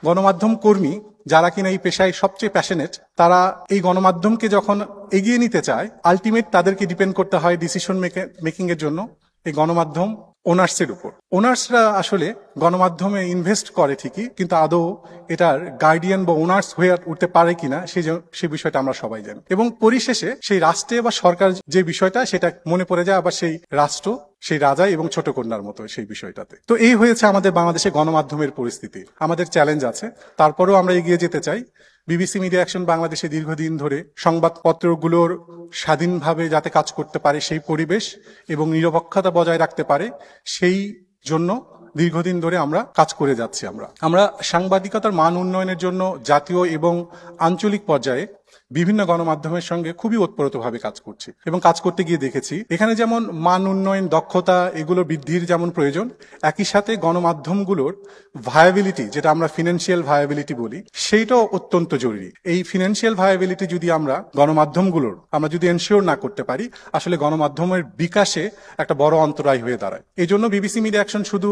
গণমাধ্যম কর্মী যারা কিনা এই পেশায় সবচেয়ে প্যাশনেট, তারা এই গণমাধ্যমকে যখন এগিয়ে নিতে চায়, আলটিমেট তাদেরকে ডিপেন্ড করতে হয় ডিসিশন মেকিং এর জন্য এই গণমাধ্যম ওনার্সের উপর। ওনার্সরা আসলে গণমাধ্যমে ইনভেস্ট করে ঠিকই, কিন্তু আদৌ এটার গার্ডিয়ান বা ওনার্স হয়ে উঠতে পারে কিনা সেই বিষয়টা আমরা সবাই জানি। এবং পরিশেষে সেই রাষ্ট্রে বা সরকার যে বিষয়টা, সেটা মনে পড়ে যায় আবার সেই রাষ্ট্র, সেই রাজা এবং ছোট কন্যার মতো সেই বিষয়টাতে। তো এই হয়েছে আমাদের বাংলাদেশে গণমাধ্যমের পরিস্থিতি। আমাদের চ্যালেঞ্জ আছে, তারপরেও আমরা এগিয়ে যেতে চাই। বিবিসি মিডিয়া অ্যাকশন বাংলাদেশে দীর্ঘদিন ধরে সংবাদপত্রগুলোর স্বাধীনভাবে যাতে কাজ করতে পারে সেই পরিবেশ এবং নিরপেক্ষতা বজায় রাখতে পারে, সেই জন্য দীর্ঘদিন ধরে আমরা কাজ করে যাচ্ছি। আমরা সাংবাদিকতার মান উন্নয়নের জন্য জাতীয় এবং আঞ্চলিক পর্যায়ে বিভিন্ন গণমাধ্যমের সঙ্গে খুবই ওতপ্রোতভাবে কাজ করছি এবং কাজ করতে গিয়ে দেখেছি এখানে যেমন মান উন্নয়ন, দক্ষতা এগুলো বৃদ্ধির যেমন প্রয়োজন, একই সাথে গণমাধ্যমগুলোর ভায়াবিলিটি, যেটা আমরা ফিনান্সিয়াল ভায়াবিলিটি বলি, সেইটাও অত্যন্ত জরুরি। এই ফিনান্সিয়াল ভায়াবিলিটি যদি গণমাধ্যমগুলোর আমরা যদি এনশিওর না করতে পারি, আসলে গণমাধ্যমের বিকাশে একটা বড় অন্তরায় হয়ে দাঁড়ায়। এই জন্য বিবিসি মিডিয়া অ্যাকশন শুধু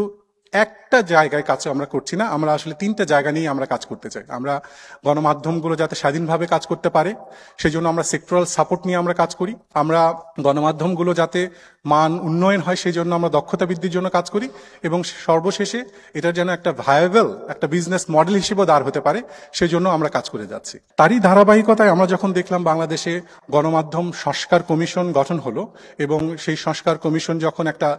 একটা জায়গায় কাজ আমরা করছি না, আমরা আসলে 3টা জায়গা নিয়ে আমরা কাজ করতে চাই। আমরা গণমাধ্যমগুলো যাতে স্বাধীনভাবে কাজ করতে পারে সেই জন্য আমরা সেক্টরাল সাপোর্ট নিয়ে আমরা কাজ করি। আমরা গণমাধ্যমগুলো যাতে মান উন্নয়ন হয় সেই জন্য আমরা দক্ষতা বৃদ্ধির জন্য কাজ করি, এবং সর্বশেষে এটার যেন একটা ভায়াবল একটা বিজনেস মডেল হিসেবে দাঁড় হতে পারে সেই জন্য আমরা কাজ করে যাচ্ছি। তারই ধারাবাহিকতায় আমরা যখন দেখলাম বাংলাদেশে গণমাধ্যম সংস্কার কমিশন গঠন হলো এবং সেই সংস্কার কমিশন যখন একটা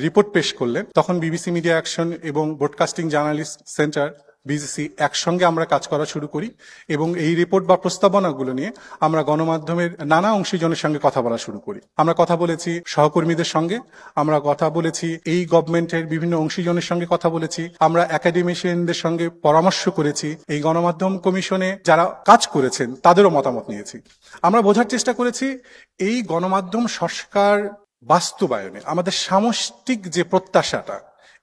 রিপোর্ট পেশ করলেন, তখন বিবিসি মিডিয়া অ্যাকশন এবং ব্রডকাস্টিং জার্নালিস্ট সেন্টার বিজিসি একসঙ্গে আমরা কাজ করা শুরু করি এবং এই রিপোর্ট বা প্রস্তাবনাগুলো নিয়ে আমরা গণমাধ্যমের নানা অংশীজনের সঙ্গে কথা বলা শুরু করি। আমরা কথা বলেছি সহকর্মীদের সঙ্গে, আমরা কথা বলেছি এই গভর্নমেন্টের বিভিন্ন অংশীজনের সঙ্গে কথা বলেছি, আমরা একাডেমিশিয়ানদের সঙ্গে পরামর্শ করেছি, এই গণমাধ্যম কমিশনে যারা কাজ করেছেন তাদেরও মতামত নিয়েছি। আমরা বোঝার চেষ্টা করেছি এই গণমাধ্যম সংস্কার বাস্তবায়নে আমাদের সামষ্টিক যে প্রত্যাশাটা,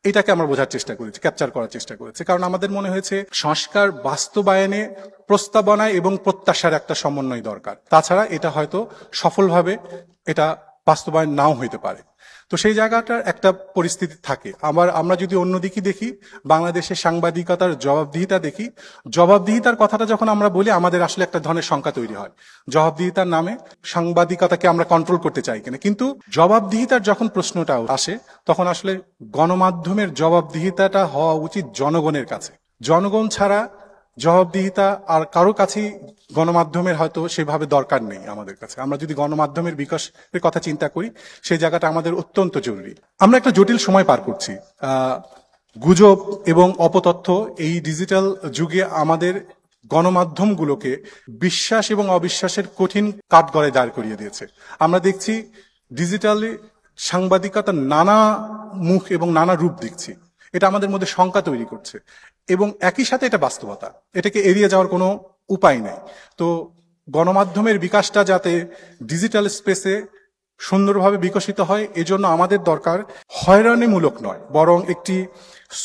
এটাকে আমরা বোঝার চেষ্টা করেছি, ক্যাপচার করার চেষ্টা করেছি। কারণ আমাদের মনে হয়েছে সংস্কার বাস্তবায়নে প্রস্তাবনা এবং প্রত্যাশার একটা সমন্বয় দরকার, তাছাড়া এটা হয়তো সফলভাবে এটা বাস্তবায়ন নাও হইতে পারে। তো সেই জায়গাটার একটা পরিস্থিতি থাকে। আমরা যদি অন্যদিকে দেখি, বাংলাদেশের সাংবাদিকতার জবাবদিহিতা দেখি, জবাবদিহিতার কথাটা যখন আমরা বলি আমাদের আসলে একটা ধরনের শঙ্কা তৈরি হয়, জবাবদিহিতার নামে সাংবাদিকতাকে আমরা কন্ট্রোল করতে চাই কিনা। কিন্তু জবাবদিহিতার যখন প্রশ্নটা আসে, তখন আসলে গণমাধ্যমের জবাবদিহিতাটা হওয়া উচিত জনগণের কাছে। জনগণ ছাড়া জবাবদিহিতা আর কারো কাছেই গণমাধ্যমের হয়তো সেভাবে দরকার নেই আমাদের কাছে। আমরা যদি গণমাধ্যমের বিকাশের কথা চিন্তা করি, সেই জায়গাটা আমাদের অত্যন্ত জরুরি। আমরা একটা জটিল সময় পার করছি। গুজব এবং অপতথ্য এই ডিজিটাল যুগে আমাদের গণমাধ্যমগুলোকে বিশ্বাস এবং অবিশ্বাসের কঠিন কাঠগড়ায় দাঁড় করিয়ে দিয়েছে। আমরা দেখছি ডিজিটালি সাংবাদিকতার নানা মুখ এবং নানা রূপ দেখছি। এটা আমাদের মধ্যে শঙ্কা তৈরি করছে এবং একই সাথে এটা বাস্তবতা, এটাকে এড়িয়ে যাওয়ার কোনো উপায় নেই। তো গণমাধ্যমের বিকাশটা যাতে ডিজিটাল স্পেসে সুন্দরভাবে বিকশিত হয়, এজন্য আমাদের দরকার হয়রানিমূলক নয়, বরং একটি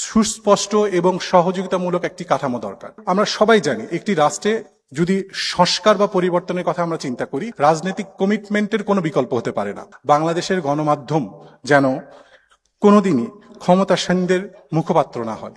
সুস্পষ্ট এবং সহযোগিতামূলক একটি কাঠামো দরকার। আমরা সবাই জানি একটি রাষ্ট্রে যদি সংস্কার বা পরিবর্তনের কথা আমরা চিন্তা করি, রাজনৈতিক কমিটমেন্টের কোনো বিকল্প হতে পারে না। বাংলাদেশের গণমাধ্যম যেন কোনোদিনই ক্ষমতাসীনদের মুখপাত্র না হয়।